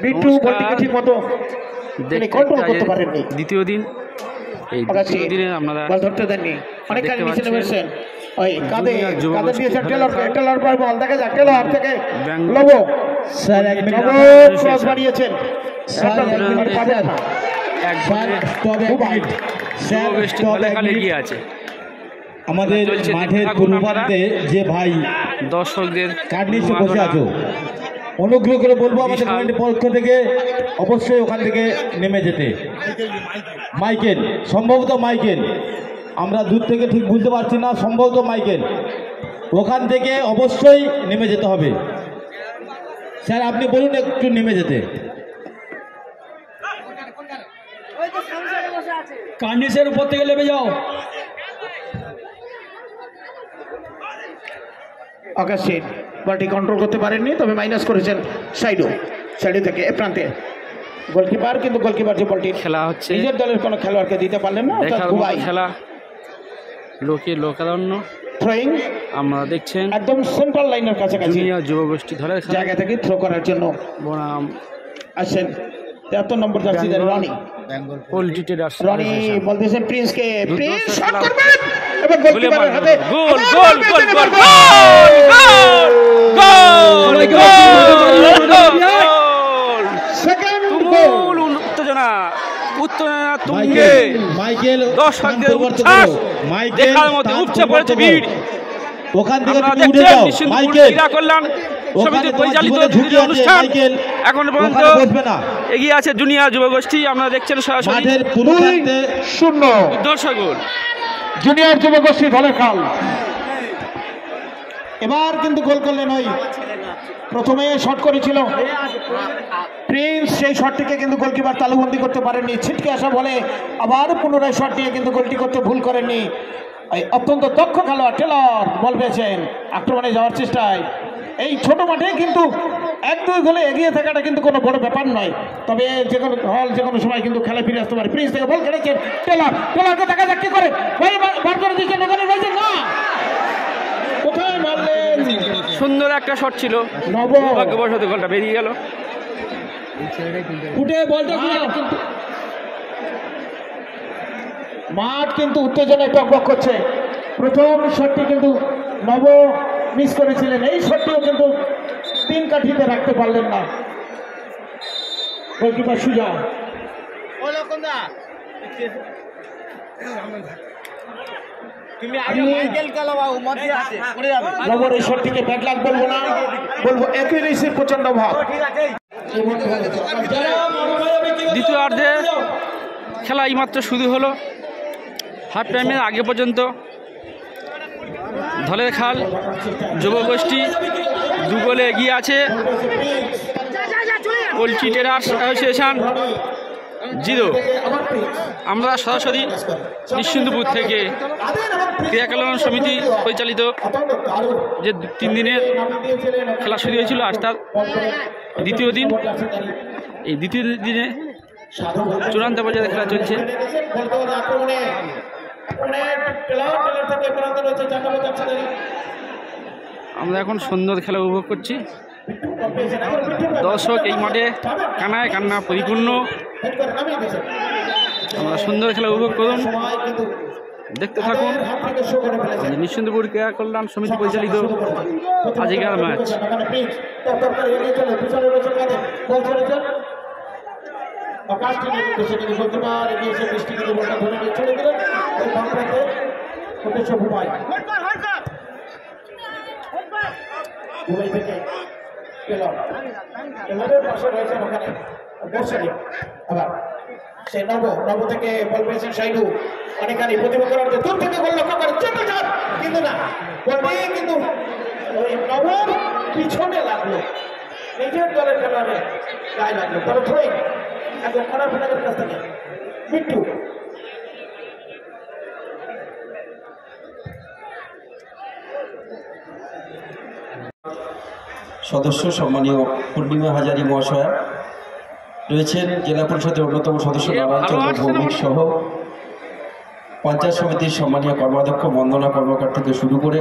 বিট্টু বলটিকে ঠিক মতো তিনি কন্ট্রোল করতে পারেননি। দ্বিতীয় দিন এই দ্বিতীয় দিনে আপনারা বল ধরতে দেননি, অনেকখানি নিচে নেমেছেন। ওই কাঁধে দিয়েছেন টেলরকে, টেলর পর বল দেখা যাক, টেলর থেকে লোবো স্যার 1 মিনিট ক্রস বানিয়েছেন। স্যার 1 মিনিট পাবেন। Sir stop 1 minute. Sir stop 1 minute আছে। আমাদের মাঠের পূর্বান্তে যে ভাই দর্শকদের কার্ড নিচে বসে আছো, অনুগ্রহ করে বলবো আমাদের কমিটির পক্ষ থেকে অবশ্যই ওখান থেকে নেমে যেতে। মাইকেল, সম্ভবত মাইকেল, আমরা দূর থেকে ঠিক বুঝতে পারছি না, সম্ভবত মাইকেল, ওখান থেকে অবশ্যই নেমে যেতে হবে। স্যার আপনি বলুন একটু নেমে যেতে। কার্নিসের উপর থেকে নেমে যাও। আকাশের বলটি কন্ট্রোল করতে পারেননি, তবে মাইনাস করেছেন সাইডো থেকে এ প্রান্তে গোলকিপার, কিন্তু গোলকিপার যে বলটি খেলা হচ্ছে নিজের দলের কোনো খেলোয়াড়কে দিতে পারলেন না। খেলা লোকারণ্য থ্রোয়িং আমরা দেখছেন একদম সেন্ট্রাল লাইনের কাছাকাছি যুবগোষ্ঠী ধরে জায়গা থেকে থ্রো করার জন্য বনাম আসেন 73 নম্বর জার্সিদের রনি। রনি বলতেছেন প্রিন্সকে, প্রিন্স শট করবেন এবং গোলকিপারের হাতে গোল গোল গোল গোল গোল গোল। Second goal. উত্তেজনা তুঙ্গে, মাইকেল দর্শকদের উচ্ছ্বাস দেখার মধ্যে উপচে পড়েছে ভিড়। ওখান থেকে আপনারা উঠে যাও মাইকেল। ক্রীড়া কল্যাণ সমিতির পরিচালিত অনুষ্ঠান এখন পর্যন্ত এগিয়ে আছে জুনিয়র যুবগোষ্ঠী। আপনারা দেখছেন সরাসরি 2-0 দর্শক গোল জুনিয়র যুবগোষ্ঠী দলের খাল। এবার কিন্তু গোল করলেন ওই প্রথমে শট করেছিল প্রিন্স, সেই শটটিকে কিন্তু গোলকিপার তালুবন্দি করতে পারেননি। ছিটকে আসা বলে আবার পুনরায় শট নিয়ে কিন্তু গোলটি করতে ভুল করেননি। এই অত্যন্ত দক্ষ খেলোয়াড় টেলর বল পেয়েছেন, আক্রমণে যাওয়ার চেষ্টায়। এই ছোট মাঠে কিন্তু 1-2 গোলে এগিয়ে থাকাটা কিন্তু কোনো বড় ব্যাপার নয়, তবে যে কোনো সময় কিন্তু খেলা ফিরে আসতে পারে। প্রিন্স থেকে বল খেলেছেন টেলর, টেলরকে দেখা যাক কি করে, বার করে দিয়েছেন, ওখানে রয়েছেন না, কোথায় মারলেন। সুন্দর একটা শট ছিল, ভাগ্যবশত গোলটা বেরিয়ে গেল। মাঠ কিন্তু উত্তেজনায় টকবক করছে। প্রথম শটটি কিন্তু নব মিস করেছিলেন, এই শটটিও কিন্তু 3 কাঠিতে রাখতে পারলেন না গোলকিপার সুজা। নবর এই শটটিকে ব্যাড লাগ বলবো না, বলবো অ্যাকুরেসির প্রচন্ড ভাব। দ্বিতীয়ার্ধে খেলা এইমাত্র শুরু হলো। হাফ টাইমের আগে পর্যন্ত ধলের খাল যুবগোষ্ঠী 2 গোলে এগিয়ে আছে। Poultry traders association 0। আমরা সরাসরি নিশ্চিন্তপুর থেকে ক্রীড়া কল্যাণ সমিতি পরিচালিত যে 3 দিনের খেলা শুরু হয়েছিল, আজ তার দ্বিতীয় দিন। এই দ্বিতীয় দিনে চূড়ান্ত পর্যায়ে খেলা চলছে। আমরা এখন সুন্দর খেলা উপভোগ করছি। দর্শক এই মাঠে কানায় কান্না পরিপূর্ণ। আমরা সুন্দর খেলা উপভোগ করুন, দেখতে থাকুন। নিশ্চিন্তপুর ক্রীড়া কল্যাণ সমিতি পরিচালিত আজকের ম্যাচ। সেই নব থেকে বল পেয়েছেন সাইডু, অনেকখানি প্রতিভা করার দূর থেকে বল লক্ষ্য করে কিন্তু না, বলটি কিন্তু ওই নবর পিছনে লাগলো, নিজের দলের খেলোয়াড়ে গায়ে লাগলো। তবে থ্রোয়িং একদম কর্নার ফ্ল্যাগের কাছ থেকে বিট্টু। সদস্য সম্মানীয় পূর্ণিমা হাজারী মহাশয়া রয়েছেন, জেলা পরিষদের অন্যতম সদস্য নারায়ণ চন্দ্র ভৌমিক সহ পঞ্চায়েত সমিতির সম্মানীয় কর্মাধ্যক্ষ বন্দনা কর্মকার থেকে শুরু করে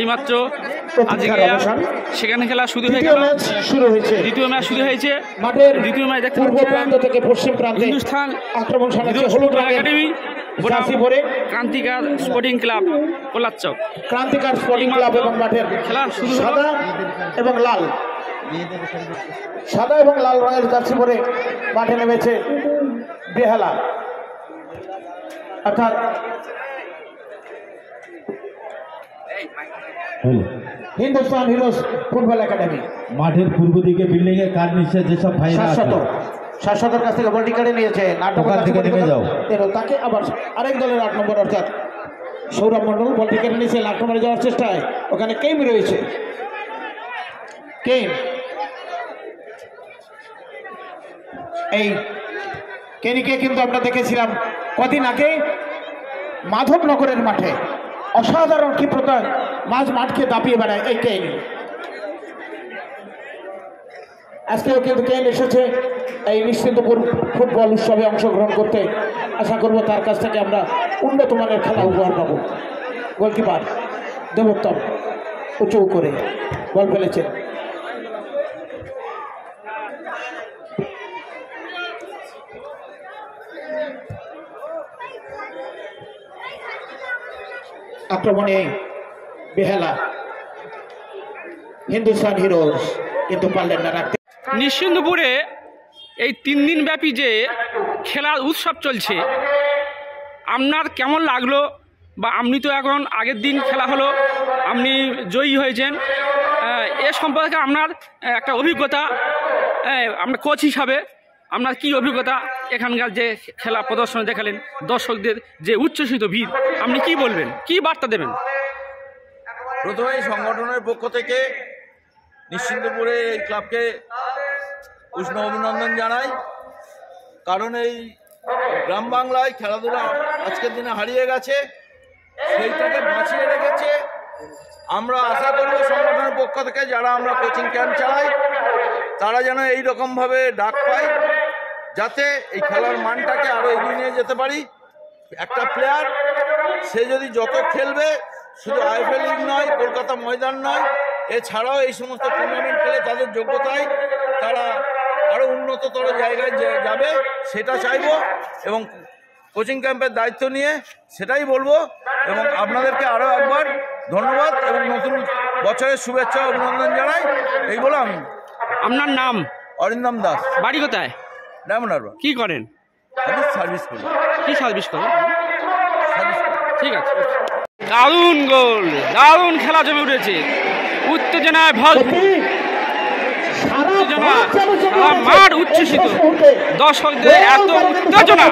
এইমাত্র আজকে প্রতীক্ষার অবসান। সেখানে খেলা শুরু হয়ে দ্বিতীয় গেল। ম্যাচ শুরু হয়েছে। দ্বিতীয় ম্যাচ শুরু হয়েছে। মাঠের দ্বিতীয় ম্যাচ দেখতে পূর্ব পাচ্ছেন প্রান্ত থেকে পশ্চিম প্রান্তে হিন্দুস্তান আক্রমণ সাজাচ্ছে হিরো হলুদ ফুটবল রঙের একাডেমি বনাম জার্সি পরে ক্রান্তিকার স্পোর্টিং ক্লাব কোলাচ্চক। ক্রান্তিকার স্পোর্টিং ক্লাব এবং মাঠের খেলা শুরু হলো। সাদা এবং লাল, সাদা এবং লাল রঙের জার্সি পরে মাঠে নেমেছে বেহালা, অর্থাৎ হলো হিন্দুস্তান হিরোজ ফুটবল একাডেমি। মাঠের পূর্ব দিকে বিল্ডিং এর কাজ নিচ্ছে যেসব ভাইরা আছে শাশ্বতের কাছ থেকে বলটি কেড়ে নিয়েছে ওখান থেকে নেমে যাও। তাকে আবার আরেক দলের 8 নম্বর অর্থাৎ সৌরভ মন্ডল বলটি কেড়ে নিয়েছে। 8 নম্বরে যাওয়ার চেষ্টায় ওখানে কেইম রয়েছে। কেইম, এই কেনিকে কিন্তু আমরা দেখেছিলাম কদিন আগে মাধবনগরের মাঠে, অসাধারণ ক্ষিপ্রতা, মাঠকে দাপিয়ে বেড়ায় এই কেইন। আজকেও কিন্তু কেইন এসেছে এই নিশ্চিন্তপুর ফুটবল উৎসবে অংশগ্রহণ করতে। আশা করব তার কাছ থেকে আমরা উন্নত মানের খেলা উপহার পাবো। গোলকিপার দেবোত্তম উঁচু করে বল ফেলেছেন। আক্রমণে বেহালা, হিন্দুস্তান হিরোজ কিন্তু পারলেন না রাখতে। নিশ্চিন্তপুরে এই 3 দিন ব্যাপী যে খেলার উৎসব চলছে, আপনার কেমন লাগলো? বা আপনি তো এখন আগের দিন খেলা হলো, আপনি জয়ী হয়েছেন, এ সম্পর্কে আপনার একটা অভিজ্ঞতা, আপনার কোচ হিসাবে আপনার কি অভিজ্ঞতা? এখানকার যে খেলা প্রদর্শন দেখালেন, দর্শকদের যে উচ্ছ্বসিত ভিড়, আপনি কি বলবেন, কি বার্তা দেবেন? প্রথমেই সংগঠনের পক্ষ থেকে নিশ্চিন্তপুরের এই ক্লাবকে উষ্ণ অভিনন্দন জানাই। কারণ এই গ্রাম বাংলায় খেলাধুলা আজকের দিনে হারিয়ে গেছে, সেইটাকে বাঁচিয়ে রেখেছে। আমরা আশা করব সংগঠনের পক্ষ থেকে যারা আমরা কোচিং ক্যাম্প চালাই তারা যেন এই রকমভাবে ডাক পায়, যাতে এই খেলার মানটাকে আরও এগিয়ে নিয়ে যেতে পারি। একটা প্লেয়ার সে যদি যত খেলবে, শুধু আইএফএল লিগ নয়, কলকাতা ময়দান নয়, এছাড়াও এই সমস্ত টুর্নামেন্ট খেলে তাদের যোগ্যতায় তারা আরও উন্নততর জায়গায় যাবে, সেটা চাইবো। এবং কোচিং ক্যাম্পের দায়িত্ব নিয়ে সেটাই বলবো। এবং আপনাদেরকে আরও একবার ধন্যবাদ এবং নতুন বছরের শুভেচ্ছা অভিনন্দন জানাই। এই বলে আমি। আপনার নাম? অরিন্দম দাস। বাড়ি কোথায়? ডায়মন্ড হারবার। কি করেন? আমি সার্ভিস করি। কি সার্ভিস করেন? সার্ভিস করি। ঠিক আছে। দারুণ গোল, দারুণ খেলা জমে উঠেছে, উত্তেজনায় ভরপুর, উত্তেজনা, সারা মাঠ উচ্ছ্বসিত, দর্শকদের এত উত্তেজনা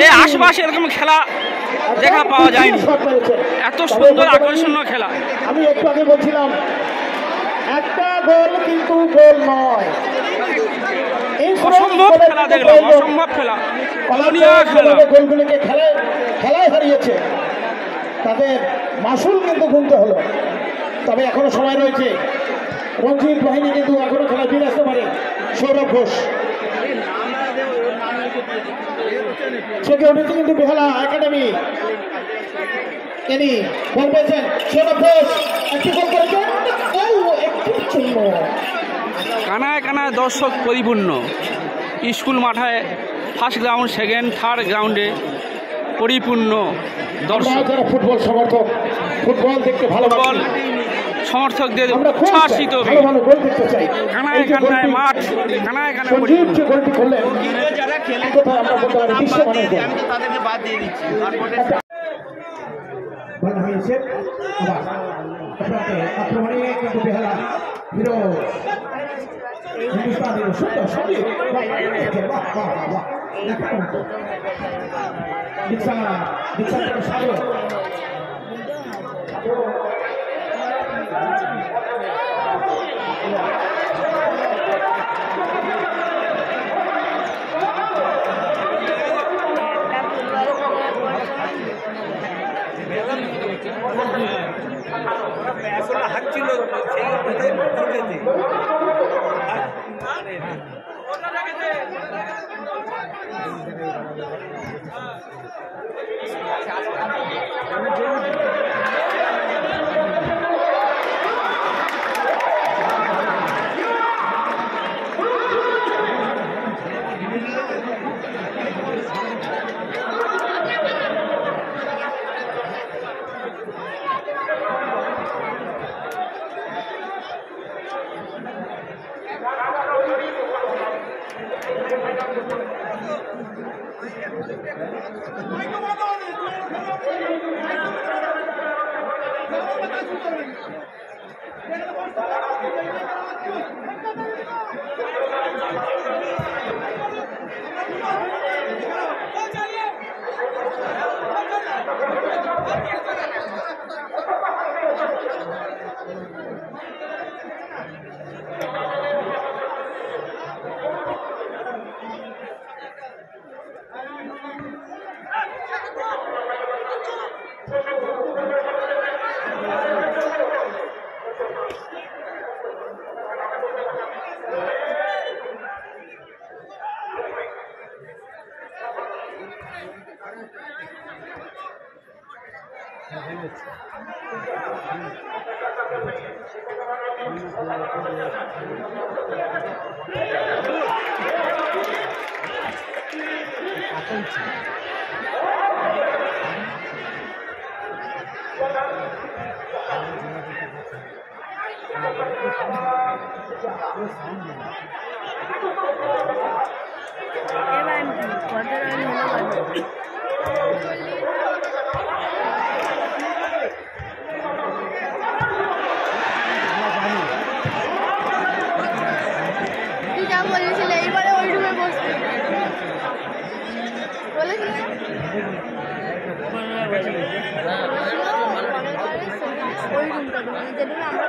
এই আশপাশে এরকম খেলা দেখা পাওয়া যায়নি। এত সুন্দর আকর্ষণীয় খেলা। আমি একটু আগে বলছিলাম একটা গোল কিন্তু গোল নয়, অসম্ভব খেলা দেখলাম, অসম্ভব খেলা, অতুলনীয় খেলা। গোলগুলিকে খেলায় হারিয়েছে, তাদের মাসুল কিন্তু গুনতে হলো। তবে এখনো সময় রয়েছে, রঞ্জিত বাহিনী কিন্তু এখনো খেলা ফিরে আসতে পারে। সৌরভ ঘোষ সেকে উঠেছে কিন্তু বেহালা একাডেমি। তিনি বল পেয়েছেন, সৌরভ ঘোষ একটি গোল করেছেন, একটি শূন্য। কানায় কানায় দর্শক পরিপূর্ণ স্কুল মাঠে, ফার্স্ট গ্রাউন্ড, সেকেন্ড, থার্ড গ্রাউন্ডে পরিপূর্ণ দর্শক। যারা ফুটবল সমর্থক, ফুটবল দেখতে ফুটবল সমর্থকদের উচ্ছ্বাসিত ভিড়, কানায় কানায় মাঠ, কানায় কানায় পরিপূর্ণ। গোলটি করলেন কোথায় আমরা বলতে পারি বিশ্বমানের গোল। তাদেরকে বাদ দিয়ে দিচ্ছি। বল নামিয়েছে আবার আক্রমণে কিন্তু বেহালা হিরোজ, হিন্দুস্তান হিরোজ সুন্দর সঙ্গে সাগর হাঁটছিল তুই যা বলেছিলে এইবারে ওই রুমে বসতে বলেছিলে ওই রুমটা মানে যেদিন আমরা